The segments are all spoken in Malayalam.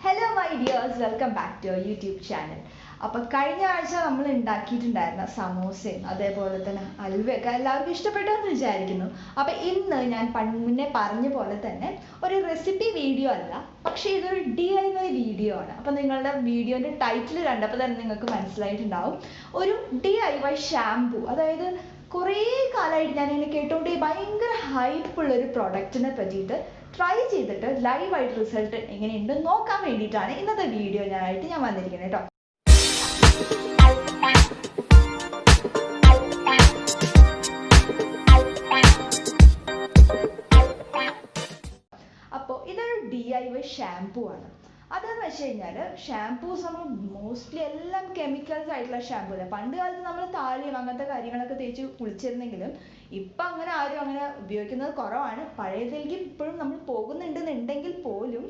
Hello my dears, welcome back to our YouTube channel. അപ്പോൾ കഴിഞ്ഞ ആഴ്ച നമ്മൾ ഉണ്ടാക്കിയിട്ടുണ്ടായിരുന്ന സമോസയും അതേപോലെ തന്നെ അൽവയൊക്കെ എല്ലാവർക്കും ഇഷ്ടപ്പെട്ടു എന്ന് വിചാരിക്കുന്നു. അപ്പോൾ ഇന്ന് ഞാൻ മുന്നേ പറഞ്ഞ പോലെ തന്നെ ഒരു റെസിപ്പി വീഡിയോ അല്ല, പക്ഷേ ഇതൊരു DIY വീഡിയോ ആണ്. അപ്പോൾ നിങ്ങളുടെ വീഡിയോൻ്റെ ടൈറ്റിൽ കണ്ടപ്പോൾ തന്നെ നിങ്ങൾക്ക് മനസ്സിലായിട്ടുണ്ടാവും, ഒരു DIY ഷാംപൂ. അതായത് കുറേ കാലമായിട്ട് ഞാനിങ്ങനെ കേട്ടുകൊണ്ട് ഭയങ്കര ഹൈപ്പുള്ളൊരു പ്രൊഡക്റ്റിനെ പറ്റിയിട്ട് ട്രൈ ചെയ്തിട്ട് ലൈവായിട്ട് റിസൾട്ട് എങ്ങനെയുണ്ട് നോക്കാൻ വേണ്ടിയിട്ടാണ് ഇന്നത്തെ വീഡിയോ ഞാൻ വന്നിരിക്കുന്നത് കേട്ടോ. അപ്പോൾ ഇതൊരു DIY ഷാംപൂ ആണ്. അതെന്ന് വെച്ച് കഴിഞ്ഞാൽ ഷാംപൂസ് നമ്മൾ മോസ്റ്റ്ലി എല്ലാം കെമിക്കൽസ് ആയിട്ടുള്ള ഷാംപൂ അല്ലേ. പണ്ട് കാലത്ത് നമ്മൾ താളിയും അങ്ങനത്തെ കാര്യങ്ങളൊക്കെ തേച്ച് കുളിച്ചിരുന്നെങ്കിലും ഇപ്പം അങ്ങനെ ആരും അങ്ങനെ ഉപയോഗിക്കുന്നത് കുറവാണ്. പഴയതിലേക്ക് ഇപ്പോഴും നമ്മൾ പോകുന്നുണ്ടെന്നുണ്ടെങ്കിൽ പോലും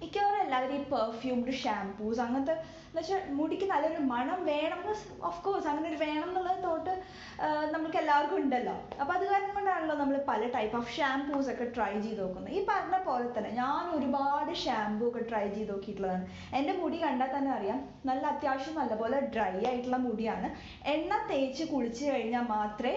മിക്കവാറും എല്ലാവരും ഈ പെർഫ്യൂംഡ് ഷാംപൂസ് അങ്ങനത്തെ എന്ന് വെച്ചാൽ മുടിക്ക് നല്ലൊരു മണം വേണം, ഓഫ്കോഴ്സ് അങ്ങനെ ഒരു വേണം എന്നുള്ള തോട്ട് നമുക്ക് എല്ലാവർക്കും ഉണ്ടല്ലോ. അപ്പോൾ അത് കാരണം കൊണ്ടാണല്ലോ നമ്മൾ പല ടൈപ്പ് ഓഫ് ഷാംപൂസ് ഒക്കെ ട്രൈ ചെയ്ത് നോക്കുന്നത്. ഈ പറഞ്ഞ പോലെ തന്നെ ഞാൻ ഒരുപാട് ഷാംപൂ ഒക്കെ ട്രൈ ചെയ്ത് നോക്കിയിട്ടുള്ളതാണ്. എൻ്റെ മുടി കണ്ടാൽ തന്നെ അറിയാം, നല്ല അത്യാവശ്യം നല്ലപോലെ ഡ്രൈ ആയിട്ടുള്ള മുടിയാണ്. എണ്ണ തേച്ച് കുളിച്ച് കഴിഞ്ഞാൽ മാത്രമേ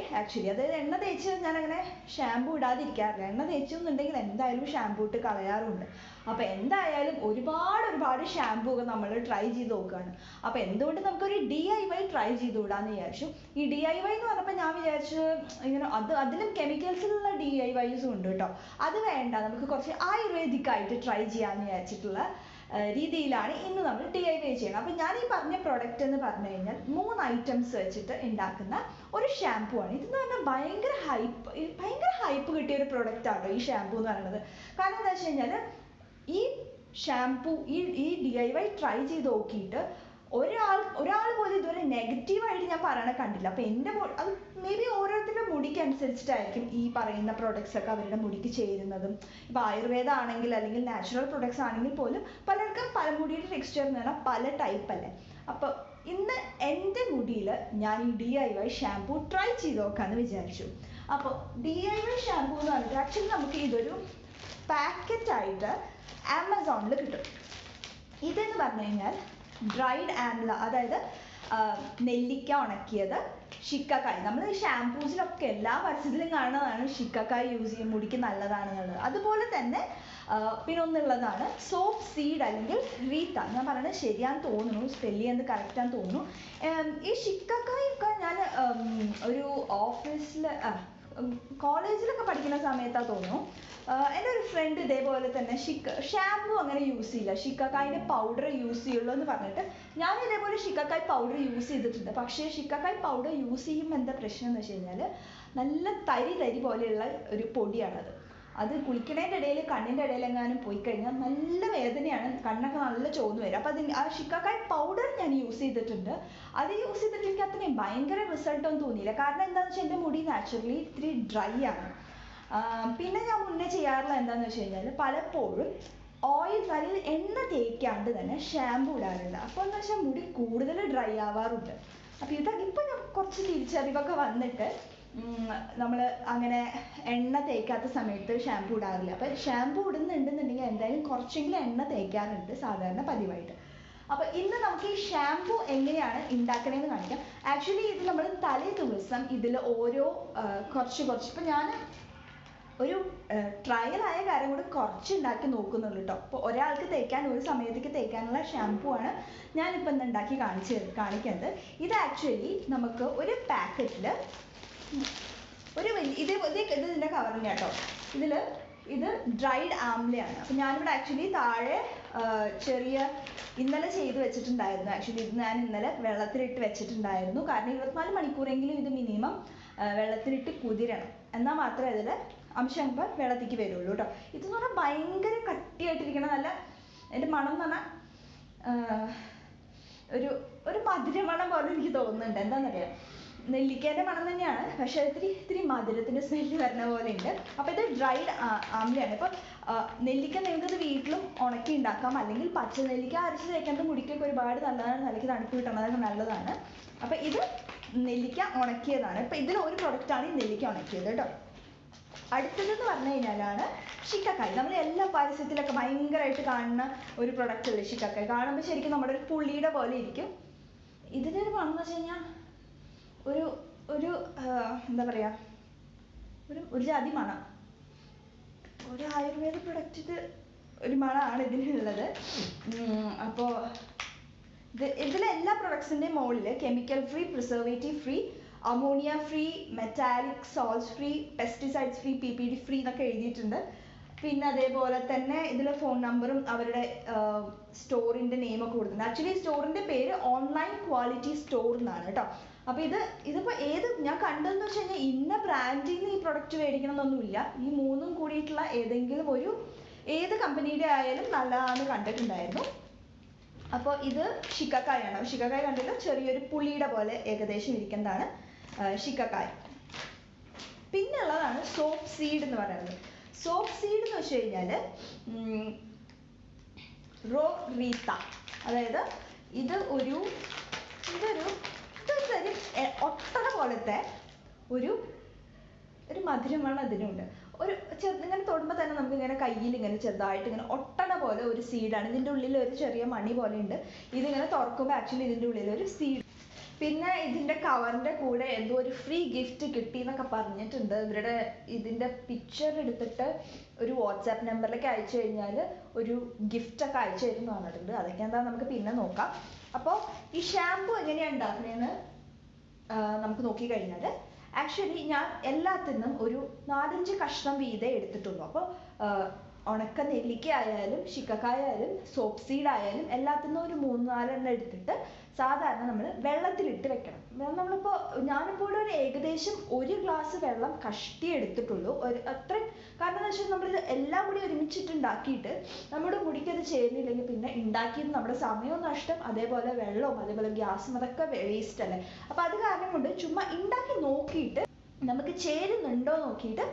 അതായത് എണ്ണ തേച്ച് ഞാനങ്ങനെ ഷാംപൂ ഇടാതിരിക്കാറില്ല. എണ്ണ തേച്ചെന്നുണ്ടെങ്കിൽ എന്തായാലും ഷാംപൂ ഇട്ട് കളയാറുണ്ട്. അപ്പോൾ എന്തായാലും ഒരുപാട് ഷാംപൂ ഒക്കെ നമ്മൾ ട്രൈ ചെയ്ത് നോക്കുകയാണ്. അപ്പോൾ എന്തുകൊണ്ട് നമുക്കൊരു DIY ട്രൈ ചെയ്തുകൂടാന്ന് വിചാരിച്ചു. ഈ DIY എന്ന് പറഞ്ഞപ്പോൾ ഞാൻ വിചാരിച്ചു ഇങ്ങനെ അതിലും കെമിക്കൽസിലുള്ള DIYസും ഉണ്ട് കേട്ടോ. അത് വേണ്ട, നമുക്ക് കുറച്ച് ആയുർവേദിക്കായിട്ട് ട്രൈ ചെയ്യാമെന്ന് വിചാരിച്ചിട്ടുള്ള രീതിയിലാണ് ഇന്ന് നമ്മൾ DIY ചെയ്യണം. അപ്പോൾ ഞാൻ ഈ പറഞ്ഞ പ്രൊഡക്റ്റ് എന്ന് പറഞ്ഞു കഴിഞ്ഞാൽ 3 ഐറ്റംസ് വെച്ചിട്ട് ഉണ്ടാക്കുന്ന ഒരു ഷാംപൂ ആണ്. ഇതെന്ന് പറഞ്ഞാൽ ഭയങ്കര ഹൈപ്പ് കിട്ടിയ ഒരു പ്രൊഡക്റ്റ് ആട്ടോ ഈ ഷാംപൂ എന്ന് പറയുന്നത്. കാരണം എന്താ വെച്ച് കഴിഞ്ഞാൽ ഈ ഷാംപൂ ഈ DIY ട്രൈ ചെയ്ത് നോക്കിയിട്ട് ഒരാൾ പോലും ഇതുവരെ നെഗറ്റീവായിട്ട് ഞാൻ പറയണ കണ്ടില്ല. അപ്പോൾ എൻ്റെ അത് മേ ബി ഓരോരുത്തരുടെ മുടിക്ക് അനുസരിച്ചിട്ടായിരിക്കും ഈ പറയുന്ന പ്രൊഡക്ട്സ് ഒക്കെ അവരുടെ മുടിക്ക് ചേരുന്നതും. ഇപ്പോൾ ആയുർവേദ ആണെങ്കിൽ അല്ലെങ്കിൽ നാച്ചുറൽ പ്രൊഡക്ട്സ് ആണെങ്കിൽ പോലും പലർക്കും പല മുടിയുടെ ടെക്സ്ചർ എന്ന് പറഞ്ഞാൽ പല ടൈപ്പ് അല്ലേ. അപ്പോൾ ഇന്ന് എൻ്റെ മുടിയിൽ ഞാൻ ഈ DIY ഷാംപൂ ട്രൈ ചെയ്ത് നോക്കാമെന്ന് വിചാരിച്ചു. അപ്പോൾ DIY ഷാംപൂ എന്ന് പറഞ്ഞിട്ട് ആക്ച്വലി നമുക്ക് ഇതൊരു പാക്കറ്റായിട്ട് ആമസോണിൽ കിട്ടും. ഇതെന്ന് പറഞ്ഞു കഴിഞ്ഞാൽ ഡ്രൈഡ് ആംല, അതായത് നെല്ലിക്ക ഉണക്കിയത്, ശിക്കക്കായ്. നമ്മൾ ഈ ഷാംപൂസിലൊക്കെ എല്ലാ പരസ്യത്തിലും കാണുന്നതാണ് ശിക്കക്കായ് യൂസ് ചെയ്യും, മുടിക്ക് നല്ലതാണെന്നുള്ളത്. അതുപോലെ തന്നെ പിന്നെ ഒന്നുള്ളതാണ് സോപ്പ് സീഡ് അല്ലെങ്കിൽ റീത്ത. ഞാൻ പറയുന്നത് ശരിയാന്ന് തോന്നുന്നു, സ്പെല്ല് ചെയ്യുന്നത് കറക്റ്റാന്ന് തോന്നുന്നു. ഈ ശിക്കക്കായ് ഒക്കെ ഞാൻ ഒരു ഓഫീസിൽ കോളേജിലൊക്കെ പഠിക്കുന്ന സമയത്താണ് തോന്നുന്നു എൻ്റെ ഒരു ഫ്രണ്ട് ഇതേപോലെ തന്നെ ഷാംപൂ അങ്ങനെ യൂസ് ചെയ്യില്ല, ശിക്കക്കായിൻ്റെ പൗഡർ യൂസ് ചെയ്യുള്ളൂ എന്ന് പറഞ്ഞിട്ട് ഞാൻ ഇതേപോലെ ശിക്കക്കായ് പൗഡർ യൂസ് ചെയ്തിട്ടുണ്ട്. പക്ഷേ ശിക്കക്കായ് പൗഡർ യൂസ് ചെയ്യുമ്പോൾ എന്താ പ്രശ്നം എന്ന് വെച്ച് കഴിഞ്ഞാൽ നല്ല തരി പോലെയുള്ള ഒരു പൊടിയാണത്. അത് കുളിക്കണേൻ്റെ ഇടയിൽ കണ്ണിൻ്റെ ഇടയിൽ എങ്ങാനും പോയി കഴിഞ്ഞാൽ നല്ല വേദനയാണ്, കണ്ണൊക്കെ നല്ല ചോന്ന് വരും. അപ്പോൾ ആ ശിക്കക്കായ് പൗഡർ ഞാൻ യൂസ് ചെയ്തിട്ടുണ്ട്. അത് യൂസ് ചെയ്തിട്ട് എനിക്ക് അത്രയും ഭയങ്കര റിസൾട്ടൊന്നും തോന്നിയില്ല. കാരണം എന്താണെന്ന് വെച്ചാൽ എൻ്റെ മുടി നാച്ചുറലി ഇത്തിരി ഡ്രൈ ആണ്. പിന്നെ ഞാൻ മുന്നേ ചെയ്യാറുള്ള എന്താണെന്ന് വെച്ച് കഴിഞ്ഞാൽ പലപ്പോഴും തലയിൽ എണ്ണ തേക്കാണ്ട് തന്നെ ഷാംപൂ ഇടാറുണ്ട്. അപ്പോൾ എന്ന് വെച്ചാൽ മുടി കൂടുതൽ ഡ്രൈ ആവാറുണ്ട്. അപ്പോൾ ഇപ്പം ഞാൻ കുറച്ച് തിരിച്ചറിവൊക്കെ വന്നിട്ട് നമ്മൾ അങ്ങനെ എണ്ണ തേക്കാത്ത സമയത്ത് ഷാംപൂ ഇടാറില്ല. അപ്പോൾ ഷാംപൂ ഇടുന്നുണ്ടെന്നുണ്ടെങ്കിൽ എന്തായാലും കുറച്ചെങ്കിലും എണ്ണ തേക്കാറുണ്ട് സാധാരണ പതിവായിട്ട്. അപ്പോൾ ഇന്ന് നമുക്ക് ഈ ഷാംപൂ എങ്ങനെയാണ് ഉണ്ടാക്കണേന്ന് കാണിക്കാം. ആക്ച്വലി ഇത് നമ്മൾ തലേ ദിവസം ഇതിൽ ഓരോ കുറച്ച് ഇപ്പം ഞാൻ ഒരു ട്രയലായ കാര്യം കൂടി കുറച്ച് ഉണ്ടാക്കി നോക്കുന്നുള്ളൂ കേട്ടോ. അപ്പോൾ ഒരാൾക്ക് തേക്കാൻ ഒരു സമയത്തേക്ക് തേക്കാനുള്ള ഷാംപൂ ആണ് ഞാനിപ്പോൾ ഇന്ന് ഉണ്ടാക്കി കാണിക്കുന്നത്. ഇത് ആക്ച്വലി നമുക്ക് ഒരു പാക്കറ്റിൽ ഒരു ഇതിൻ്റെ കവർ തന്നെ കേട്ടോ. ഇത് ഡ്രൈഡ് ആംലയാണ്. അപ്പോൾ ഞാനിവിടെ ആക്ച്വലി താഴെ ഇന്നലെ ചെയ്ത് വെച്ചിട്ടുണ്ടായിരുന്നു. ആക്ച്വലി ഇത് ഞാൻ ഇന്നലെ വെള്ളത്തിലിട്ട് വെച്ചിട്ടുണ്ടായിരുന്നു. കാരണം 24 മണിക്കൂറെങ്കിലും ഇത് മിനിമം വെള്ളത്തിലിട്ട് കുതിരണം, എന്നാൽ മാത്രമേ അതിൽ അംശം വെള്ളത്തേക്ക് വരുള്ളൂ കേട്ടോ. ഇതെന്ന് പറഞ്ഞാൽ ഭയങ്കര കട്ടിയായിട്ടിരിക്കണം. നല്ല എൻ്റെ മണം എന്ന് പറഞ്ഞാൽ ഒരു മധുരമണം പോലെ എനിക്ക് തോന്നുന്നുണ്ട്. എന്താണെന്നറിയാം, നെല്ലിക്കേൻ്റെ മണം തന്നെയാണ്, പക്ഷേ ഇത്തിരി മധുരത്തിൻ്റെ സ്മെല്ല് വരുന്ന പോലെ ഉണ്ട്. അപ്പോൾ ഇത് ഡ്രൈഡ് ആംലയാണ്. ഇപ്പോൾ നെല്ലിക്ക നിങ്ങൾക്കത് വീട്ടിലും ഉണക്കി ഉണ്ടാക്കാം, അല്ലെങ്കിൽ പച്ച നെല്ലിക്ക അരച്ച് തേക്കുന്നത് മുടിക്കൊക്കെ ഒരുപാട് നല്ലതാണ്, തലയ്ക്ക് തണുപ്പ് കിട്ടുന്നതൊക്കെ നല്ലതാണ്. അപ്പോൾ ഇത് നെല്ലിക്ക ഉണക്കിയതാണ്. ഇപ്പോൾ ഇതിൽ ഒരു പ്രൊഡക്റ്റാണ് ഈ നെല്ലിക്ക ഉണക്കിയത് കേട്ടോ. അടുത്തതെന്ന് പറഞ്ഞു കഴിഞ്ഞാലാണ് ഷിക്കക്കായ്. നമ്മൾ എല്ലാ പരസ്യത്തിലൊക്കെ ഭയങ്കരമായിട്ട് കാണുന്ന ഒരു പ്രൊഡക്റ്റ് അല്ലേ ഷിക്കക്കായ്. കാണുമ്പോൾ ശരിക്കും നമ്മുടെ ഒരു പുളിയുടെ പോലെ ഇരിക്കും. ഇതിൻ്റെ ഒരു മണം എന്ന് വെച്ച് കഴിഞ്ഞാൽ ഒരു ഒരു എന്താ പറയുക, ഒരു ജാതി മണം. ഒരു ആയുർവേദ പ്രൊഡക്റ്റിന് ഒരു മണമാണ് ഇതിനുള്ളത്. അപ്പോൾ ഇതിലെ എല്ലാ പ്രൊഡക്ട്സിൻ്റെയും മുകളിൽ chemical free, preservative free, ammonia free, metallic salts free, pesticides free, PPD free എന്നൊക്കെ എഴുതിയിട്ടുണ്ട്. പിന്നെ അതേപോലെ തന്നെ ഇതിൽ ഫോൺ നമ്പറും അവരുടെ സ്റ്റോറിൻ്റെ നെയിമൊക്കെ കൊടുത്തിട്ടുണ്ട്. ആക്ച്വലി സ്റ്റോറിൻ്റെ പേര് ഓൺലൈൻ ക്വാളിറ്റി സ്റ്റോർ എന്നാണ് കേട്ടോ. അപ്പോൾ ഇതിപ്പോൾ ഏത് ഞാൻ കണ്ടതെന്ന് വെച്ച് കഴിഞ്ഞാൽ ഇന്ന ബ്രാൻഡിൽ നിന്ന് ഈ പ്രൊഡക്റ്റ് മേടിക്കണം എന്നൊന്നുമില്ല. ഈ മൂന്നും കൂടിയിട്ടുള്ള ഏതെങ്കിലും ഒരു ഏത് കമ്പനിയുടെ ആയാലും നല്ലതാണെന്ന് കണ്ടിട്ടുണ്ടായിരുന്നു. അപ്പോൾ ഇത് ഷിക്കക്കായാണ്. ഷിക്കക്കായ് കണ്ടിട്ട് ചെറിയൊരു പുളിയുടെ പോലെ ഏകദേശം ഇരിക്കുന്നതാണ് ഷിക്കക്കായ്. പിന്നെ ഉള്ളതാണ് സോപ്പ് സീഡ് എന്ന് പറയുന്നത്. സോപ്പ് സീഡ് എന്ന് വെച്ച് കഴിഞ്ഞാൽ റോ റീത്ത, അതായത് ഇതൊരു ഒട്ടട പോലത്തെ ഒരു മധുരമാണ് അതിനുണ്ട്. ഇങ്ങനെ തൊടുമ്പോൾ തന്നെ നമുക്ക് ഇങ്ങനെ കയ്യിൽ ഇങ്ങനെ ചെറുതായിട്ട് ഇങ്ങനെ ഒട്ടട പോലെ ഒരു സീഡാണ്. ഇതിൻ്റെ ഉള്ളിൽ ഒരു ചെറിയ മണി പോലെ ഉണ്ട്. ഇതിങ്ങനെ തുറക്കുമ്പോൾ ആക്ച്വലി ഇതിൻ്റെ ഉള്ളിൽ ഒരു സീഡ്. പിന്നെ ഇതിൻ്റെ കവറിൻ്റെ കൂടെ എന്തോ ഒരു ഫ്രീ ഗിഫ്റ്റ് കിട്ടി എന്നൊക്കെ പറഞ്ഞിട്ടുണ്ട്. ഇതിൻ്റെ പിക്ചർ എടുത്തിട്ട് ഒരു വാട്സാപ്പ് നമ്പറിലേക്ക് അയച്ചു കഴിഞ്ഞാൽ ഒരു ഗിഫ്റ്റൊക്കെ അയച്ചു തരുമെന്ന് പറഞ്ഞിട്ടുണ്ട്. അതൊക്കെ എന്താ നമുക്ക് പിന്നെ നോക്കാം. അപ്പോൾ ഈ ഷാമ്പു എങ്ങനെയാണ് ഉണ്ടാക്കുന്നതെന്ന് നമുക്ക് നോക്കിക്കഴിഞ്ഞാൽ ആക്ച്വലി ഞാൻ എല്ലാത്തിനും ഒരു 4-5 കഷ്ണം വീതേ എടുത്തിട്ടുള്ളൂ. അപ്പോൾ ഉണക്ക നെല്ലിക്ക ആയാലും ഷിക്കക്കായ ആയാലും സോപ്പ് സീഡ് ആയാലും എല്ലാത്തിനും ഒരു 3-4 എണ്ണം എടുത്തിട്ട് സാധാരണ നമ്മൾ വെള്ളത്തിലിട്ട് വെക്കണം. നമ്മളിപ്പോൾ ഞാനിപ്പോൾ ഒരു ഏകദേശം 1 ഗ്ലാസ് വെള്ളം കഷ്ടി എടുത്തിട്ടുള്ളൂ. അത്രയും കാരണം എന്താ വെച്ചാൽ നമ്മളിത് എല്ലാം കൂടി ഒരുമിച്ചിട്ട് ഉണ്ടാക്കിയിട്ട് നമ്മുടെ മുടിക്കത് ചേരുന്നില്ലെങ്കിൽ പിന്നെ ഉണ്ടാക്കിയത് നമ്മുടെ സമയവും നഷ്ടം, അതേപോലെ വെള്ളവും അതേപോലെ ഗ്യാസും അതൊക്കെ വേസ്റ്റ് അല്ലേ. അപ്പോൾ അത് കാരണം കൊണ്ട് ചുമ്മാ ഉണ്ടാക്കി നോക്കിയിട്ട് നമുക്ക് ചേരുന്നുണ്ടോ നോക്കിയിട്ട്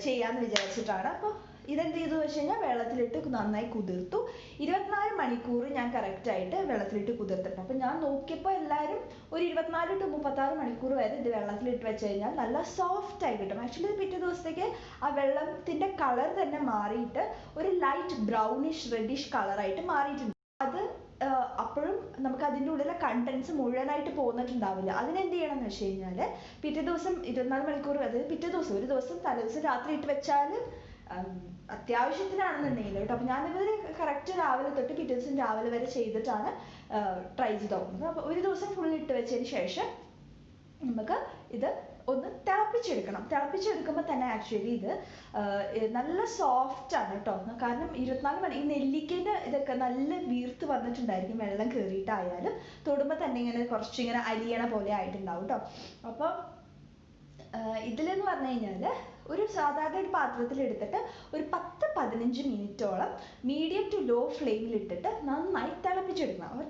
ചെയ്യാമെന്ന് വിചാരിച്ചിട്ടാണ്. അപ്പോൾ ഇതെന്ത് ചെയ്തു വെച്ച് കഴിഞ്ഞാൽ വെള്ളത്തിലിട്ട് നന്നായി കുതിർത്തു. 24 മണിക്കൂർ ഞാൻ കറക്റ്റായിട്ട് വെള്ളത്തിലിട്ട് കുതിർത്തിട്ടുണ്ട്. അപ്പോൾ ഞാൻ നോക്കിയപ്പോൾ എല്ലാവരും ഒരു 24 to 36 മണിക്കൂർ വരെ ഇത് വെള്ളത്തിലിട്ട് വെച്ച് കഴിഞ്ഞാൽ നല്ല സോഫ്റ്റ് ആയി കിട്ടും. ആക്ച്വലി പിറ്റേ ദിവസത്തേക്ക് ആ വെള്ളത്തിൻ്റെ കളർ തന്നെ മാറിയിട്ട് ഒരു ലൈറ്റ് ബ്രൗണിഷ് റെഡിഷ് കളറായിട്ട് മാറിയിട്ടുണ്ട്. അത് അപ്പോഴും നമുക്ക് അതിൻ്റെ ഉള്ളിലെ കണ്ടൻസ് മുഴുവനായിട്ട് പോന്നിട്ടുണ്ടാവില്ല. അതിനെന്ത് ചെയ്യണം എന്ന് വെച്ച് കഴിഞ്ഞാൽ പിറ്റേ ദിവസം 24 മണിക്കൂർ, അതായത് പിറ്റേ ദിവസം ഒരു ദിവസം തലേദിവസം രാത്രി ഇട്ട് വെച്ചാൽ അത്യാവശ്യത്തിനാണെന്നുണ്ടെങ്കിൽ കേട്ടോ. അപ്പോൾ ഞാനിത് കറക്റ്റ് രാവിലെ തൊട്ട് പിറ്റേ ദിവസം രാവിലെ വരെ ചെയ്തിട്ടാണ് ട്രൈ ചെയ്ത് നോക്കുന്നത്. അപ്പോൾ ഒരു ദിവസം ഫുൾ ഇട്ട് വെച്ചതിന് ശേഷം നമുക്ക് ഇത് ഒന്ന് തിളപ്പിച്ചെടുക്കണം. തിളപ്പിച്ചെടുക്കുമ്പോൾ തന്നെ ആക്ച്വലി ഇത് നല്ല സോഫ്റ്റ് ആണ് കേട്ടോ. കാരണം 24 മണി ഈ നെല്ലിക്കേൻ്റെ ഇതൊക്കെ നല്ല വീർത്ത് വന്നിട്ടുണ്ടായിരിക്കും. വെള്ളം കയറിയിട്ടായാലും തൊടുമ്പോൾ തന്നെ ഇങ്ങനെ കുറച്ചിങ്ങനെ അലിയണ പോലെ ആയിട്ടുണ്ടാവും കേട്ടോ. അപ്പോൾ ഇതിലെന്ന് പറഞ്ഞു കഴിഞ്ഞാൽ ഒരു സാധാരണ ഒരു പാത്രത്തിൽ എടുത്തിട്ട് ഒരു 10-15 മിനിറ്റോളം മീഡിയം ടു ലോ ഫ്ലെയിമിൽ ഇട്ടിട്ട് നന്നായി തിളപ്പിച്ചെടുക്കണം. അപ്പോൾ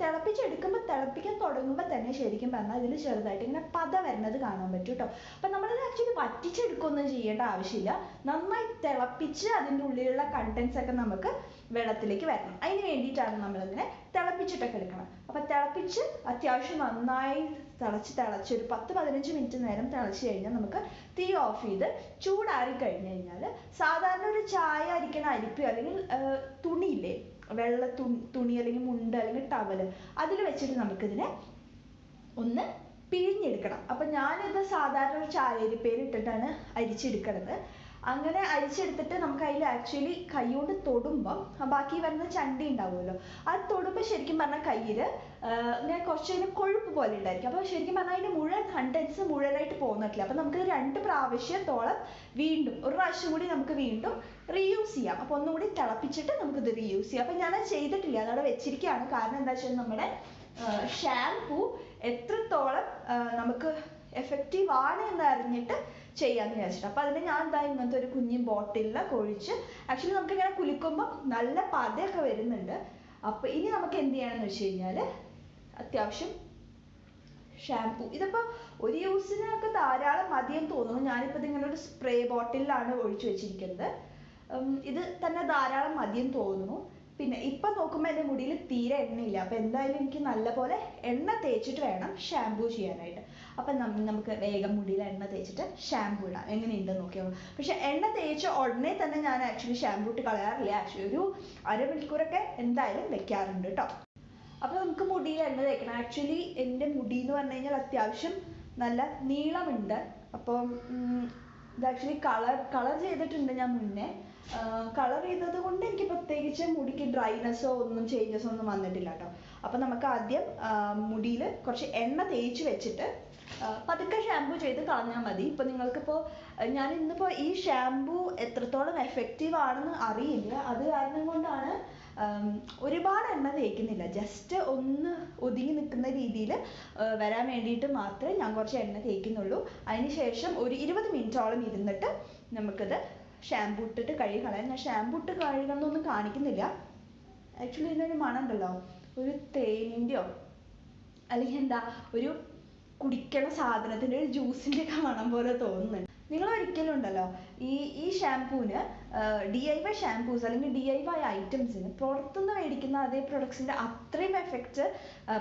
തിളപ്പിക്കാൻ തുടങ്ങുമ്പോൾ തന്നെ ശരിക്കും പറഞ്ഞാൽ ഇതിൽ ചെറുതായിട്ട് ഇങ്ങനെ പത വരുന്നത് കാണാൻ പറ്റും കേട്ടോ. അപ്പം നമ്മളിത് ആക്ച്വലി വറ്റിച്ചെടുക്കുകയൊന്നും ചെയ്യേണ്ട ആവശ്യമില്ല. നന്നായി തിളപ്പിച്ച് അതിൻ്റെ ഉള്ളിലുള്ള കണ്ടൻസ് ഒക്കെ നമുക്ക് വെള്ളത്തിലേക്ക് വരണം. അതിന് വേണ്ടിയിട്ടാണ് നമ്മളിതിനെ തിളപ്പിച്ചിട്ടൊക്കെ എടുക്കണം. അപ്പം തിളപ്പിച്ച് അത്യാവശ്യം നന്നായി തിളച്ച് ഒരു 10-15 മിനിറ്റ് നേരം തിളച്ച് കഴിഞ്ഞാൽ നമുക്ക് തീ ഓഫ് ചെയ്ത് ചൂടാറി കഴിഞ്ഞ് കഴിഞ്ഞാൽ സാധാരണ ഒരു ചായ അരിക്കണ അരിപ്പയോ അല്ലെങ്കിൽ തുണിയില്ലേ, വെള്ള തുണി അല്ലെങ്കിൽ മുണ്ട് അല്ലെങ്കിൽ ടവല്, അതിൽ വെച്ചിട്ട് നമുക്കിതിനെ ഒന്ന് പിഴിഞ്ഞെടുക്കണം. അപ്പം ഞാനിത് സാധാരണ ഒരു ചായ അരിപ്പയിൽ ഇട്ടിട്ടാണ് അരിച്ചെടുക്കണത്. അങ്ങനെ അരിച്ചെടുത്തിട്ട് നമുക്ക് അതിൽ ആക്ച്വലി കൈ കൊണ്ട് തൊടുമ്പം ബാക്കി വരുന്ന ചണ്ടി ഉണ്ടാവുമല്ലോ, അത് തൊടുമ്പോൾ ശരിക്കും പറഞ്ഞാൽ കയ്യിൽ ഇങ്ങനെ കുറച്ച് അതിന് കൊഴുപ്പ് പോലെ ഉണ്ടായിരിക്കും. അപ്പോൾ ശരിക്കും പറഞ്ഞാൽ അതിൻ്റെ മുഴുവൻ കണ്ടൻസ് മുഴുവനായിട്ട് പോകുന്നിട്ടില്ല. അപ്പം നമുക്ക് 2 പ്രാവശ്യത്തോളം വീണ്ടും ഒരു പ്രാവശ്യം കൂടി നമുക്ക് വീണ്ടും റീയൂസ് ചെയ്യാം. അപ്പോൾ ഒന്നുകൂടി തിളപ്പിച്ചിട്ട് നമുക്കിത് റീയൂസ് ചെയ്യാം. അപ്പം ഞാനത് ചെയ്തിട്ടില്ല, അതവിടെ വെച്ചിരിക്കുകയാണ്. കാരണം എന്താ വെച്ചാൽ നമ്മുടെ ഷാംപൂ എത്രത്തോളം നമുക്ക് എഫക്റ്റീവ് ആണ് എന്ന് അറിഞ്ഞിട്ട് ചെയ്യാമെന്ന് വിചാരിച്ചിട്ട്. അപ്പോൾ അതിന് ഞാൻ എന്താ ഇങ്ങനത്തെ ഒരു കുഞ്ഞു ബോട്ടിലൊക്കെ ഒഴിച്ച് ആക്ച്വലി നമുക്കിങ്ങനെ കുലുക്കുമ്പോൾ നല്ല പതയൊക്കെ വരുന്നുണ്ട്. അപ്പോൾ ഇനി നമുക്ക് എന്ത് ചെയ്യണമെന്ന് വെച്ച് കഴിഞ്ഞാൽ അത്യാവശ്യം ഷാംപൂ ഇതിപ്പോൾ ഒരു യൂസിനൊക്കെ ധാരാളം മതിയെന്ന് തോന്നുന്നു. ഞാനിപ്പോൾ ഇതിങ്ങനെ ഒരു സ്പ്രേ ബോട്ടിലാണ് ഒഴിച്ചു വെച്ചിരിക്കുന്നത്. ഇത് തന്നെ ധാരാളം മതിയെന്ന് തോന്നുന്നു. പിന്നെ ഇപ്പം നോക്കുമ്പോൾ എൻ്റെ മുടിയിൽ തീരെ എണ്ണയില്ല. അപ്പോൾ എന്തായാലും എനിക്ക് നല്ലപോലെ എണ്ണ തേച്ചിട്ട് വേണം ഷാംപൂ ചെയ്യാനായിട്ട്. അപ്പം നമുക്ക് വേഗം മുടിയിൽ എണ്ണ തേച്ചിട്ട് ഷാംപൂ ഇടാം. എങ്ങനെയുണ്ടെന്ന് നോക്കിയാൽ. പക്ഷെ എണ്ണ തേച്ച ഉടനെ തന്നെ ഞാൻ ആക്ച്വലി ഷാംപൂ ഇട്ട് കളയാറില്ല. ആക്ച്വലി ഒരു അരമണിക്കൂറൊക്കെ എന്തായാലും വെക്കാറുണ്ട് കേട്ടോ. അപ്പോൾ നമുക്ക് മുടിയിൽ എണ്ണ തേക്കണം. ആക്ച്വലി എൻ്റെ മുടി എന്ന് പറഞ്ഞു കഴിഞ്ഞാൽ അത്യാവശ്യം നല്ല നീളമുണ്ട്. അപ്പം ഇത് ആക്ച്വലി കളർ ചെയ്തിട്ടുണ്ട് ഞാൻ മുന്നേ. കളർ ചെയ്തത് കൊണ്ട് എനിക്ക് പ്രത്യേകിച്ച് മുടിക്ക് ഡ്രൈനെസ്സോ ഒന്നും ചേഞ്ചസോ ഒന്നും വന്നിട്ടില്ല കേട്ടോ. അപ്പം നമുക്ക് ആദ്യം മുടിയിൽ കുറച്ച് എണ്ണ തേച്ച് വെച്ചിട്ട് പതുക്കെ ഷാംപൂ ചെയ്ത് കളഞ്ഞാൽ മതി. ഇപ്പം നിങ്ങൾക്കിപ്പോൾ ഞാൻ ഇന്നിപ്പോൾ ഈ ഷാംപൂ എത്രത്തോളം എഫക്റ്റീവ് ആണെന്ന് അറിയില്ല. അത് കാരണം കൊണ്ടാണ് ഒരുപാട് എണ്ണ തേക്കുന്നില്ല. ജസ്റ്റ് ഒന്ന് ഒതുങ്ങി നിൽക്കുന്ന രീതിയിൽ വരാൻ വേണ്ടിയിട്ട് മാത്രമേ ഞാൻ കുറച്ച് എണ്ണ തേക്കുന്നുള്ളൂ. അതിന് ശേഷം ഒരു 20 മിനിറ്റോളം ഇരുന്നിട്ട് നമുക്കിത് ഷാംപൂ ഇട്ടിട്ട് കഴുകി കളയാം. ഞാൻ ഷാംപൂ ഇട്ട് കഴുകണമെന്നൊന്നും കാണിക്കുന്നില്ല. ആക്ച്വലി ഇതിനൊരു മണം ഉണ്ടല്ലോ, ഒരു തേനിൻ്റെയോ അല്ലെങ്കിൽ എന്താ ഒരു കുടിക്കണ സാധനത്തിൻ്റെ ഒരു ജ്യൂസിൻ്റെ ഒക്കെ മണം പോലെ തോന്നുന്നുണ്ട്. നിങ്ങൾ ഒരിക്കലും ഉണ്ടല്ലോ ഈ ഷാംപൂവിന് DIY ഷാംപൂസ് അല്ലെങ്കിൽ DIY ഐറ്റംസിന് പുറത്തുനിന്ന് മേടിക്കുന്ന അതേ പ്രൊഡക്ട്സിൻ്റെ അത്രയും എഫക്റ്റ്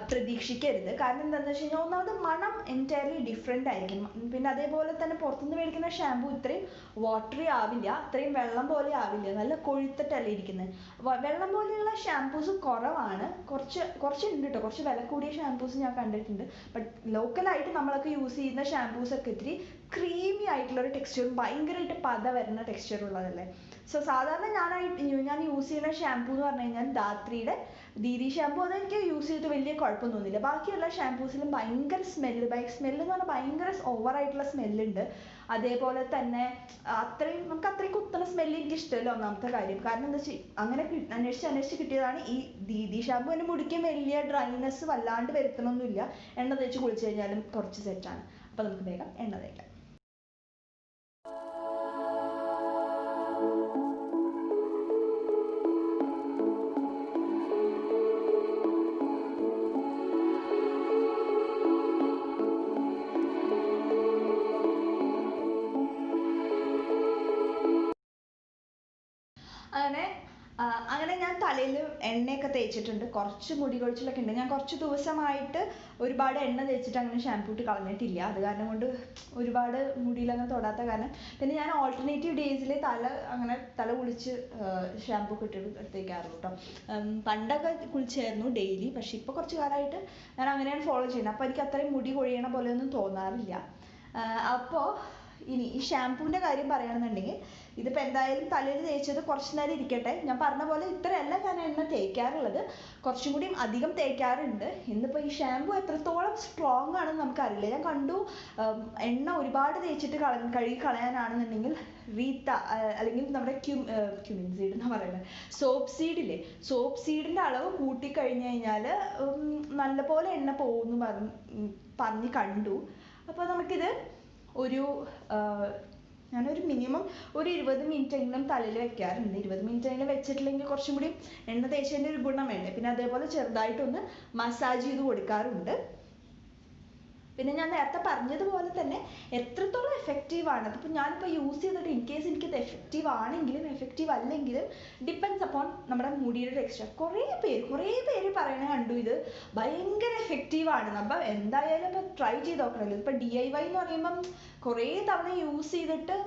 പ്രതീക്ഷിക്കരുത്. കാരണം എന്താണെന്ന് വെച്ച് കഴിഞ്ഞാൽ ഒന്നാമത് മണം എൻറ്റയർലി ഡിഫറെൻ്റ് ആയിരിക്കും. പിന്നെ അതേപോലെ തന്നെ പുറത്തുനിന്ന് മേടിക്കുന്ന ഷാംപൂ ഇത്രയും വാട്ടറി ആവില്ല, അത്രയും വെള്ളം പോലെ ആവില്ല. നല്ല കൊഴുത്തിട്ടല്ലേ ഇരിക്കുന്നത്. വെള്ളം പോലെയുള്ള ഷാംപൂസ് കുറവാണ്. കുറച്ചുണ്ട് കേട്ടോ. കുറച്ച് വില കൂടിയ ഷാംപൂസ് ഞാൻ കണ്ടിട്ടുണ്ട്. ബട്ട് ലോക്കലായിട്ട് നമ്മളൊക്കെ യൂസ് ചെയ്യുന്ന ഷാംപൂസൊക്കെ ഇത്തിരി ക്രീമി ആയിട്ടുള്ളൊരു ടെക്സ്ചറും ഭയങ്കരമായിട്ട് പത വരുന്ന ടെക്സ്ചറുള്ളതല്ലേ. സോ സാധാരണ ഞാൻ യൂസ് ചെയ്യുന്ന ഷാംപൂ എന്ന് പറഞ്ഞു കഴിഞ്ഞാൽ ധാത്രിയുടെ ദീദി ഷാംപൂ. അതെനിക്ക് യൂസ് ചെയ്തിട്ട് വലിയ കുഴപ്പമൊന്നും തോന്നില്ല. ബാക്കിയുള്ള ഷാംപൂസിലും ഭയങ്കര സ്മെല്ല് എന്ന് പറഞ്ഞാൽ ഭയങ്കര ഓവറായിട്ടുള്ള സ്മെല്ലുണ്ട്. അതേപോലെ തന്നെ നമുക്ക് അത്രയും കുത്തണ സ്മെല്ല് എനിക്ക് ഇഷ്ടമല്ല. ഒന്നാമത്തെ കാര്യം. കാരണം എന്താ വെച്ചാൽ അങ്ങനെ അന്വേഷിച്ച് കിട്ടിയതാണ് ഈ ദീദി ഷാംപൂ. എൻ്റെ മുടിക്ക് വലിയ ഡ്രൈനെസ് വല്ലാണ്ട് വരുത്തണമൊന്നുമില്ല. എണ്ണ തേച്ച് കുളിച്ച് കഴിഞ്ഞാലും കുറച്ച് സെറ്റാണ്. അപ്പോൾ നമുക്ക് വേഗം എണ്ണ തേക്കാം. അങ്ങനെ ഞാൻ തലയിൽ എണ്ണയൊക്കെ തേച്ചിട്ടുണ്ട്. കുറച്ച് മുടി കൊഴിച്ചിലൊക്കെ ഉണ്ട്. ഞാൻ കുറച്ച് ദിവസമായിട്ട് ഒരുപാട് എണ്ണ തേച്ചിട്ട് അങ്ങനെ ഷാംപൂ ഇട്ട് കളഞ്ഞിട്ടില്ല. അത് കാരണം കൊണ്ട് ഒരുപാട് മുടിയിൽ അങ്ങനെ തൊടാത്ത കാരണം. പിന്നെ ഞാൻ ഓൾട്ടർനേറ്റീവ് ഡേയ്സിൽ തല കുളിച്ച് ഷാംപൂ ഒക്കെ ഇട്ടിട്ട് തേക്കാറുള്ളൂ കേട്ടോ. പണ്ടൊക്കെ കുളിച്ചായിരുന്നു ഡെയിലി. പക്ഷെ ഇപ്പോൾ കുറച്ച് കാലമായിട്ട് ഞാൻ അങ്ങനെയാണ് ഫോളോ ചെയ്യുന്നത്. അപ്പോൾ എനിക്ക് അത്രയും മുടി കൊഴിയണ പോലെയൊന്നും തോന്നാറില്ല. അപ്പോൾ ഇനി ഈ ഷാംപൂവിൻ്റെ കാര്യം പറയുകയാണെന്നുണ്ടെങ്കിൽ ഇതിപ്പോൾ എന്തായാലും തലയിൽ തേച്ചത് കുറച്ച് നേരം ഇരിക്കട്ടെ. ഞാൻ പറഞ്ഞ പോലെ ഇത്രയല്ല ഞാൻ എണ്ണ തേക്കാറുള്ളത്, കുറച്ചും കൂടിയും അധികം തേക്കാറുണ്ട്. ഇന്നിപ്പോൾ ഈ ഷാംപൂ എത്രത്തോളം സ്ട്രോങ് ആണെന്ന് നമുക്കറിയില്ല. ഞാൻ കണ്ടു എണ്ണ ഒരുപാട് തേച്ചിട്ട് കഴുകി കളയാനാണെന്നുണ്ടെങ്കിൽ റീത്ത അല്ലെങ്കിൽ നമ്മുടെ ക്യുമിൻ സീഡ് എന്നാണ് പറയുന്നത്, സോപ്പ് സീഡില്ലേ, സോപ്പ് സീഡിൻ്റെ അളവ് കൂട്ടിക്കഴിഞ്ഞ് കഴിഞ്ഞാൽ നല്ലപോലെ എണ്ണ പോകുമെന്ന് പറഞ്ഞ് കണ്ടു. അപ്പോൾ നമുക്കിത് ഞാനൊരു മിനിമം ഒരു 20 മിനിറ്റെങ്കിലും തലയിൽ വെക്കാറുണ്ട്. 20 മിനിറ്റെങ്കിലും വെച്ചിട്ടില്ലെങ്കിൽ കുറച്ചും കൂടി എണ്ണ തേച്ചതിൻ്റെ ഒരു ഗുണം വേണ്ടേ. പിന്നെ അതേപോലെ ചെറുതായിട്ടൊന്ന് മസാജ് ചെയ്ത് കൊടുക്കാറുണ്ട്. പിന്നെ ഞാൻ നേരത്തെ പറഞ്ഞതുപോലെ തന്നെ എത്രത്തോളം എഫക്റ്റീവാണ് അതിപ്പോൾ ഞാനിപ്പോൾ യൂസ് ചെയ്തിട്ട് ഇൻകേസ് എനിക്കത് എഫക്റ്റീവ് ആണെങ്കിലും എഫക്റ്റീവ് അല്ലെങ്കിലും ഡിപ്പെൻഡ്സ് അപ്പോൺ നമ്മുടെ മുടിയുടെ ടെക്സ്ചർ. കുറേ പേര് പറയണ കണ്ടു ഇത് ഭയങ്കര എഫക്റ്റീവാണ്. അപ്പം എന്തായാലും ഇപ്പോൾ ട്രൈ ചെയ്ത് നോക്കണമല്ലോ. ഇപ്പോൾ DIY എന്ന് പറയുമ്പം കുറേ തവണ യൂസ് ചെയ്തിട്ട്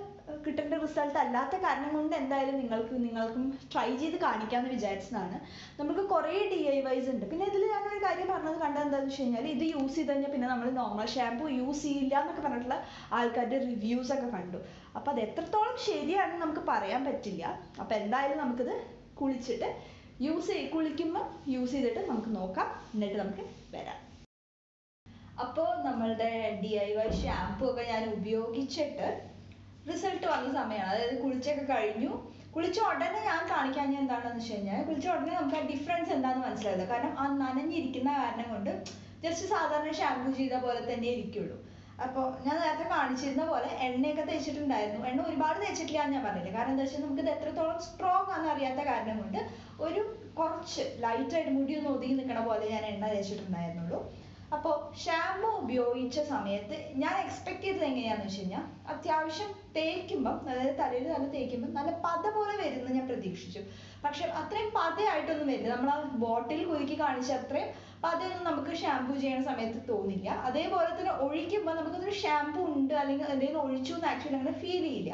കിട്ടേണ്ട റിസൾട്ട് അല്ലാത്ത കാരണം കൊണ്ട് എന്തായാലും നിങ്ങൾക്കും ട്രൈ ചെയ്ത് കാണിക്കാമെന്ന് വിചാരിച്ചതാണ്. നമുക്ക് കുറേ DIYs ഉണ്ട്. പിന്നെ ഇതിൽ ഞാനൊരു കാര്യം പറഞ്ഞത് കണ്ടത് എന്താണെന്ന് വെച്ച് കഴിഞ്ഞാൽ ഇത് യൂസ് ചെയ്ത് കഴിഞ്ഞാൽ പിന്നെ നമ്മൾ നോർമൽ ഷാംപൂ യൂസ് ചെയ്യില്ല എന്നൊക്കെ പറഞ്ഞിട്ടുള്ള ആൾക്കാരുടെ റിവ്യൂസ് ഒക്കെ കണ്ടു. അപ്പോൾ അത് എത്രത്തോളം ശരിയാണെന്ന് നമുക്ക് പറയാൻ പറ്റില്ല. അപ്പോൾ എന്തായാലും നമുക്കിത് കുളിക്കുമ്പോൾ യൂസ് ചെയ്തിട്ട് നമുക്ക് നോക്കാം. എന്നിട്ട് നമുക്ക് വരാം. അപ്പോൾ നമ്മളുടെ DIY ഷാംപൂ ഒക്കെ ഞാൻ ഉപയോഗിച്ചിട്ട് റിസൾട്ട് വന്ന സമയമാണ്. അതായത് കുളിച്ചൊക്കെ കഴിഞ്ഞു. കുളിച്ച ഉടനെ ഞാൻ കാണിക്കാൻ എന്താണെന്ന് വെച്ച് കഴിഞ്ഞാൽ കുളിച്ച ഉടനെ നമുക്ക് ആ ഡിഫറൻസ് എന്താണെന്ന് മനസ്സിലാവില്ല. കാരണം ആ നനഞ്ഞിരിക്കുന്ന കാരണം കൊണ്ട് ജസ്റ്റ് സാധാരണ ഷാംപൂ ചെയ്ത പോലെ തന്നെ ഇരിക്കുള്ളൂ. അപ്പോൾ ഞാൻ നേരത്തെ കാണിച്ചിരുന്ന പോലെ എണ്ണയൊക്കെ തേച്ചിട്ടുണ്ടായിരുന്നു. എണ്ണ ഒരുപാട് തേച്ചിട്ടില്ല എന്ന് ഞാൻ പറഞ്ഞില്ല. കാരണം എന്താ വെച്ചാൽ നമുക്കിത് എത്രത്തോളം സ്ട്രോങ് ആണെന്ന് അറിയാത്ത കാരണം കൊണ്ട് കുറച്ച് ലൈറ്റായിട്ട് മുടി ഒന്ന് ഒതുങ്ങി നിൽക്കണ പോലെ ഞാൻ എണ്ണ തേച്ചിട്ടുണ്ടായിരുന്നുള്ളൂ. അപ്പോൾ ഷാമ്പു ഉപയോഗിച്ച സമയത്ത് ഞാൻ എക്സ്പെക്ട് ചെയ്തത് എങ്ങനെയാണെന്ന് വെച്ച് കഴിഞ്ഞാൽ അത്യാവശ്യം തേക്കുമ്പം, അതായത് തലയിൽ നല്ല തേക്കുമ്പോൾ നല്ല പത പോലെ വരുമെന്ന് ഞാൻ പ്രതീക്ഷിച്ചു. പക്ഷെ അത്രയും പതയായിട്ടൊന്നും വരില്ല. നമ്മൾ ആ ബോട്ടിൽ കുലുക്കി കാണിച്ച അത്രയും പതയൊന്നും നമുക്ക് ഷാമ്പു ചെയ്യുന്ന സമയത്ത് തോന്നില്ല. അതേപോലെ തന്നെ ഒഴിക്കുമ്പോൾ നമുക്കതൊരു ഷാമ്പു ഉണ്ട് അല്ലെങ്കിൽ എന്തെങ്കിലും ഒഴിച്ചു എന്ന് ആക്ച്വലി അങ്ങനെ ഫീൽ ചെയ്യില്ല.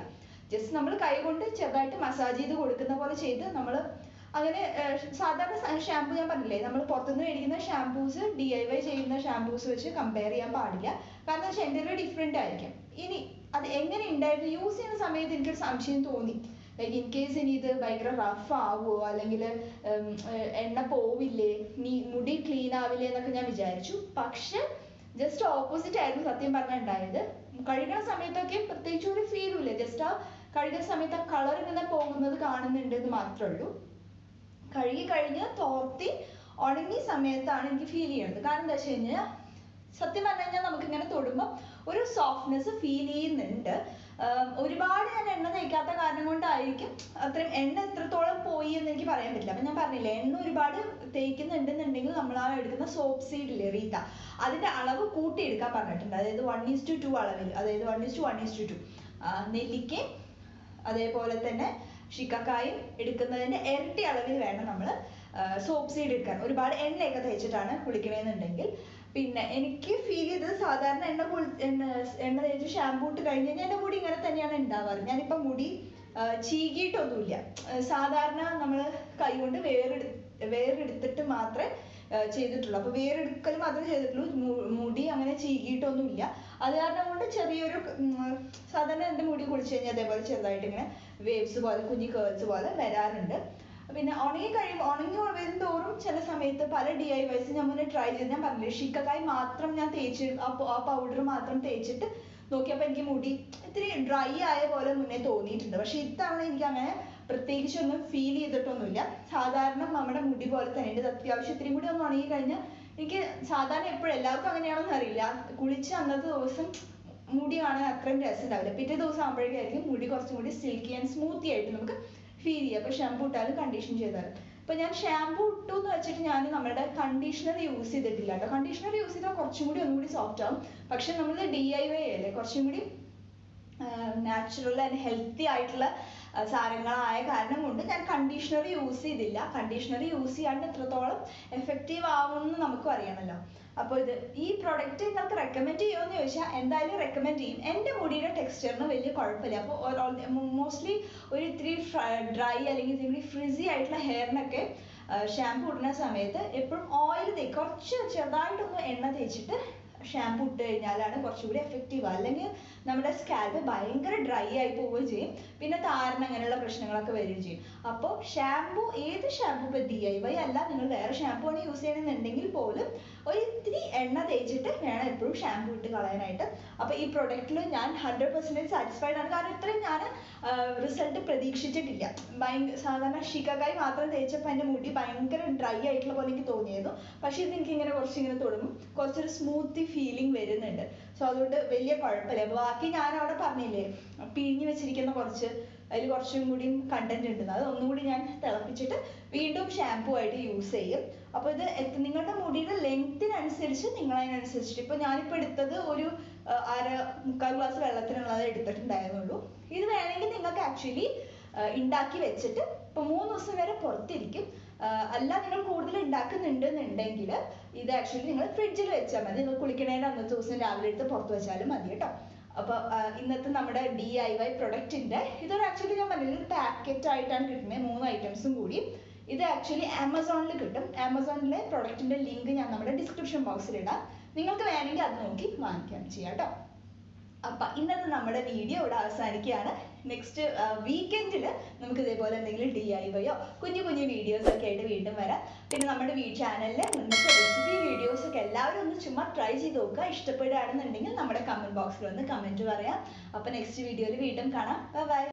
ജസ്റ്റ് നമ്മൾ കൈ കൊണ്ട് ചെറുതായിട്ട് മസാജ് ചെയ്ത് കൊടുക്കുന്ന പോലെ ചെയ്ത് നമ്മൾ അങ്ങനെ സാധാരണ ഷാമ്പു ഞാൻ പറഞ്ഞില്ലേ, നമ്മൾ പുറത്തുനിന്ന് മേടിക്കുന്ന ഷാമ്പൂസ് DIY ചെയ്യുന്ന ഷാമ്പൂസ് വെച്ച് കമ്പയർ ചെയ്യാൻ പാടില്ല. കാരണം വെച്ചാൽ എൻ്റെ ഡിഫറെൻ്റ് ആയിരിക്കും. ഇനി അത് എങ്ങനെ ഉണ്ടായിരുന്നു യൂസ് ചെയ്യുന്ന സമയത്ത് എനിക്കൊരു സംശയം തോന്നി, ലൈക്ക് ഇൻ കേസ് ഇനി ഇത് ഭയങ്കര റഫ് ആവുമോ, അല്ലെങ്കിൽ എണ്ണ പോവില്ലേ, മുടി ക്ലീൻ ആവില്ലേ എന്നൊക്കെ ഞാൻ വിചാരിച്ചു. പക്ഷെ ജസ്റ്റ് ഓപ്പോസിറ്റ് ആയിരുന്നു സത്യം പറഞ്ഞാൽ ഉണ്ടായത്. കഴുകുന്ന സമയത്തൊക്കെ പ്രത്യേകിച്ച് ഒരു ഫീലും ഇല്ല. ജസ്റ്റ് ആ കഴുകുന്ന സമയത്ത് ആ കളർ ഇങ്ങനെ പോകുന്നത് കാണുന്നുണ്ട് എന്ന് മാത്രമേ ഉള്ളൂ. കഴുകി കഴിഞ്ഞ് തോർത്തി ഉണങ്ങിയ സമയത്താണ് എനിക്ക് ഫീൽ ചെയ്യുന്നത്. കാരണം എന്താ വെച്ച് കഴിഞ്ഞാൽ സത്യം പറഞ്ഞു കഴിഞ്ഞാൽ നമുക്ക് ഇങ്ങനെ തൊടുമ്പോൾ ഒരു സോഫ്റ്റ്നെസ് ഫീൽ ചെയ്യുന്നുണ്ട്. ഒരുപാട് ഞാൻ എണ്ണ തേക്കാത്ത കാരണം കൊണ്ടായിരിക്കും അത്രയും എണ്ണ എത്രത്തോളം പോയി എന്ന് എനിക്ക് പറയാൻ പറ്റില്ല. അപ്പം ഞാൻ പറഞ്ഞില്ലേ, എണ്ണ ഒരുപാട് തേക്കുന്നുണ്ടെന്നുണ്ടെങ്കിൽ നമ്മൾ ആ എടുക്കുന്ന സോപ്പ് സീഡ് ഇല്ലേ, റീത്ത, അതിന്റെ അളവ് കൂട്ടിയെടുക്കാൻ പറഞ്ഞിട്ടുണ്ട്. അതായത് 1:2 അളവിൽ, അതായത് 1:1:2 നെല്ലിക്കയും അതേപോലെ തന്നെ ഷിക്കക്കായും എടുക്കുന്നതിന്റെ ഇരട്ടി അളവിൽ വേണം നമ്മൾ സോപ്പ് സീഡ് എടുക്കാൻ. ഒരുപാട് എണ്ണയൊക്കെ തേച്ചിട്ടാണ് കുളിക്കണമെന്നുണ്ടെങ്കിൽ. പിന്നെ എനിക്ക് ഫീൽ ചെയ്തത് സാധാരണ എണ്ണ തേച്ച് ഷാമ്പൂ ഇട്ട് കഴിഞ്ഞ് കഴിഞ്ഞാൽ എൻ്റെ മുടി ഇങ്ങനെ തന്നെയാണ് ഉണ്ടാവാറ്. ഞാനിപ്പോൾ മുടി ചീകിയിട്ടൊന്നുമില്ല. സാധാരണ നമ്മൾ കൈ കൊണ്ട് വേറെടുത്തിട്ട് മാത്രമേ ചെയ്തിട്ടുള്ളൂ. അപ്പോൾ വേറെടുക്കൽ മാത്രമേ ചെയ്തിട്ടുള്ളൂ. മുടി അങ്ങനെ ചീകിയിട്ടൊന്നുമില്ല. അത് കാരണം കൊണ്ട് ചെറിയൊരു സാധാരണ എൻ്റെ മുടി കുളിച്ച് കഴിഞ്ഞാൽ അതേപോലെ ചെറുതായിട്ട് ഇങ്ങനെ വേവ്സ് പോലെ, കുഞ്ഞി കേൾസ് പോലെ വരാറുണ്ട്. പിന്നെ ഉണങ്ങി വരുന്തോറും ചില സമയത്ത് പല DIYs ഞാൻ മുന്നേ ട്രൈ ചെയ്ത്, ഞാൻ പറഞ്ഞില്ലേ ഷിക്കക്കായി മാത്രം ഞാൻ തേച്ച് ആ പൗഡർ മാത്രം തേച്ചിട്ട് നോക്കിയപ്പോൾ എനിക്ക് മുടി ഇത്തിരി ഡ്രൈ ആയ പോലെ മുന്നേ തോന്നിയിട്ടുണ്ട്. പക്ഷെ ഇത്തവണ എനിക്ക് അങ്ങനെ പ്രത്യേകിച്ചൊന്നും ഫീൽ ചെയ്തിട്ടൊന്നുമില്ല. സാധാരണ നമ്മുടെ മുടി പോലെ തന്നെ ഉണ്ട്. അത്യാവശ്യം ഇത്തിരി കൂടി ഒന്ന് ഉണങ്ങി കഴിഞ്ഞാൽ എനിക്ക് സാധാരണ എപ്പോഴും എല്ലാവർക്കും അങ്ങനെയാണെന്ന് അറിയില്ല, കുളിച്ച് അന്നത്തെ ദിവസം മുടി കാണാൻ അത്രയും രസം ഉണ്ടാവില്ല. പിറ്റേ ദിവസം ആകുമ്പോഴേക്കായിരിക്കും മുടി കുറച്ചും കൂടി സിൽക്കി ആൻഡ് സ്മൂത്തി ആയിട്ട് നമുക്ക് ഫീൽ ചെയ്യുക. അപ്പോൾ ഷാമ്പൂ ഇട്ടാലും കണ്ടീഷൻ ചെയ്താലും. ഇപ്പൊ ഞാൻ ഷാമ്പൂ ഇട്ടു എന്ന് വെച്ചിട്ട് ഞാൻ നമ്മുടെ കണ്ടീഷണർ യൂസ് ചെയ്തിട്ടില്ല കേട്ടോ. കണ്ടീഷണർ യൂസ് ചെയ്താൽ കുറച്ചും കൂടി ഒന്നുകൂടി സോഫ്റ്റ് ആവും. പക്ഷെ നമ്മൾ DIY അല്ലേ, കുറച്ചും കൂടി നാച്ചുറൽ ആൻഡ് ഹെൽത്തി ആയിട്ടുള്ള സാധനങ്ങളായ കാരണം കൊണ്ട് ഞാൻ കണ്ടീഷണർ യൂസ് ചെയ്തില്ല. കണ്ടീഷണർ യൂസ് ചെയ്യാണ്ട് എത്രത്തോളം എഫക്റ്റീവ് ആവുമെന്ന് നമുക്കും അറിയണമല്ലോ. അപ്പോൾ ഈ പ്രൊഡക്റ്റ് നിങ്ങൾക്ക് റെക്കമെൻഡ് ചെയ്യുമെന്ന് ചോദിച്ചാൽ എന്തായാലും റെക്കമെൻഡ് ചെയ്യും. എൻ്റെ മുടിയുടെ ടെക്സ്ചറിന് വലിയ കുഴപ്പമില്ല. അപ്പോൾ മോസ്റ്റ്ലി ഒരു ഇത്തിരി ഡ്രൈ അല്ലെങ്കിൽ ഇത്തിരി ഫ്രിസി ആയിട്ടുള്ള ഹെയറിനൊക്കെ ഷാമ്പു ഇടുന്ന സമയത്ത് എപ്പോഴും ഓയിൽ കുറച്ച് ചെറുതായിട്ടൊന്ന് എണ്ണ തേച്ചിട്ട് ഷാമ്പു ഇട്ട് കഴിഞ്ഞാലാണ് കുറച്ചുകൂടി എഫക്റ്റീവ്. അല്ലെങ്കിൽ നമ്മുടെ സ്കാൽപ്പ് ഭയങ്കര ഡ്രൈ ആയി പോവുകയും ചെയ്യും. പിന്നെ താരൻ അങ്ങനെയുള്ള പ്രശ്നങ്ങളൊക്കെ വരികയും ചെയ്യും. അപ്പോൾ ഷാമ്പു, ഏത് ഷാമ്പു, ഇപ്പോൾ DIY അല്ല, നിങ്ങൾ വേറെ ഷാമ്പു ആണ് യൂസ് ചെയ്യണമെന്നുണ്ടെങ്കിൽ പോലും ഒരു ഇത്തിരി എണ്ണ തേച്ചിട്ട് വേണം എപ്പോഴും ഷാമ്പു ഇട്ട് കളയാനായിട്ട്. അപ്പോൾ ഈ പ്രൊഡക്റ്റിൽ ഞാൻ 100% സാറ്റിസ്ഫൈഡ് ആണ്. കാരണം ഇത്രയും ഞാൻ റിസൾട്ട് പ്രതീക്ഷിച്ചിട്ടില്ല. സാധാരണ ഷിക്കക്കായി മാത്രം തേച്ചപ്പോൾ എൻ്റെ മുടി ഭയങ്കര ഡ്രൈ ആയിട്ടുള്ള പോലെ എനിക്ക് തോന്നിയിരുന്നു. പക്ഷേ ഇത് എനിക്ക് ഇങ്ങനെ കുറച്ചിങ്ങനെ തൊടുമ്പോൾ കുറച്ചൊരു സ്മൂത്തി ഫീലിംഗ് വരുന്നുണ്ട്. സോ അതുകൊണ്ട് വലിയ കുഴപ്പമില്ല. ബാക്കി ഞാൻ അവിടെ പറഞ്ഞില്ലേ, പിഴിഞ്ഞ് വെച്ചിരിക്കുന്ന അതിൽ കുറച്ചും കൂടിയും കണ്ടന്റ് ഉണ്ട്. അത് ഒന്നുകൂടി ഞാൻ തിളപ്പിച്ചിട്ട് വീണ്ടും ഷാമ്പൂ ആയിട്ട് യൂസ് ചെയ്യും. അപ്പോൾ ഇത് നിങ്ങളുടെ മുടിയുടെ ലെങ്ത്തിനനുസരിച്ച് നിങ്ങൾ അതിനനുസരിച്ചിട്ട്, ഇപ്പോൾ ഞാനിപ്പോൾ എടുത്തത് ഒരു 1/4 ഗ്ലാസ് വെള്ളത്തിനുള്ളത് എടുത്തിട്ടുണ്ടായിരുന്നുള്ളൂ. ഇത് വേണമെങ്കിൽ നിങ്ങൾക്ക് ആക്ച്വലി ഉണ്ടാക്കി വെച്ചിട്ട് ഇപ്പോൾ 3 ദിവസം വരെ പുറത്തിരിക്കും. അല്ല, നിങ്ങൾ കൂടുതൽ ഉണ്ടാക്കുന്നുണ്ടെന്നുണ്ടെങ്കിൽ ഇത് ആക്ച്വലി നിങ്ങൾ ഫ്രിഡ്ജിൽ വെച്ചാൽ മതി. നിങ്ങൾ കുളിക്കണേൻ്റെ അന്നത്തെ ദിവസം രാവിലെ എടുത്ത് പുറത്ത് വെച്ചാലും മതി കേട്ടോ. അപ്പോൾ ഇന്നത്തെ നമ്മുടെ DIY പ്രൊഡക്റ്റിൻ്റെ ഇതൊരു ആക്ച്വലി ഞാൻ പറഞ്ഞില്ല, ഒരു പാക്കറ്റ് ആയിട്ടാണ് കിട്ടുന്നത്, 3 ഐറ്റംസും കൂടി. ഇത് ആക്ച്വലി ആമസോണിൽ കിട്ടും. ആമസോണിലെ പ്രൊഡക്റ്റിൻ്റെ ലിങ്ക് ഞാൻ നമ്മുടെ ഡിസ്ക്രിപ്ഷൻ ബോക്സിൽ ഇടാം. നിങ്ങൾക്ക് വേണമെങ്കിൽ അത് നോക്കി വാങ്ങിക്കാൻ ചെയ്യാം കേട്ടോ. അപ്പം ഇന്നത്തെ നമ്മുടെ വീഡിയോ ഇവിടെ അവസാനിക്കുകയാണ്. നെക്സ്റ്റ് വീക്കെൻഡിൽ നമുക്ക് ഇതേപോലെ എന്തെങ്കിലും DIYയോ കുഞ്ഞു വീഡിയോസ് ഒക്കെ ആയിട്ട് വീണ്ടും വരാം. പിന്നെ നമ്മുടെ ചാനലിൽ മുന്നത്തെ റെസിപ്പി വീഡിയോസ് ഒക്കെ എല്ലാവരും ഒന്ന് ചുമ്മാ ട്രൈ ചെയ്ത് നോക്കുക. ഇഷ്ടപ്പെടുകയാണെന്നുണ്ടെങ്കിൽ നമ്മുടെ കമൻറ്റ് ബോക്സിൽ ഒന്ന് കമൻറ്റ് പറയാം. അപ്പം നെക്സ്റ്റ് വീഡിയോയിൽ വീണ്ടും കാണാം. ബൈ.